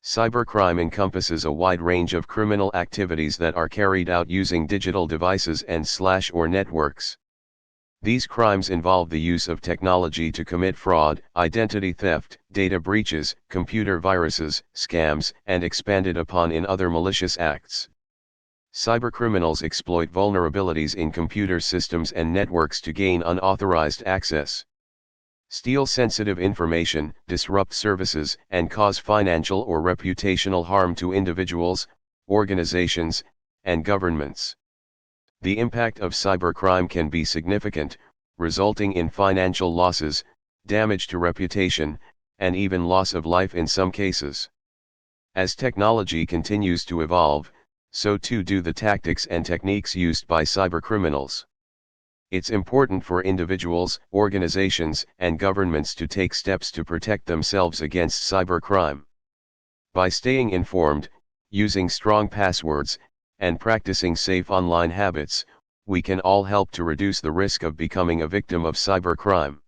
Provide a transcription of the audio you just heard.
Cybercrime encompasses a wide range of criminal activities that are carried out using digital devices and/or networks. These crimes involve the use of technology to commit fraud, identity theft, data breaches, computer viruses, scams, and expanded upon in other malicious acts. Cybercriminals exploit vulnerabilities in computer systems and networks to gain unauthorized access, steal sensitive information, disrupt services, and cause financial or reputational harm to individuals, organizations, and governments. The impact of cybercrime can be significant, resulting in financial losses, damage to reputation, and even loss of life in some cases. As technology continues to evolve, so too do the tactics and techniques used by cybercriminals. It's important for individuals, organizations, and governments to take steps to protect themselves against cybercrime. By staying informed, using strong passwords, and practicing safe online habits, we can all help to reduce the risk of becoming a victim of cybercrime.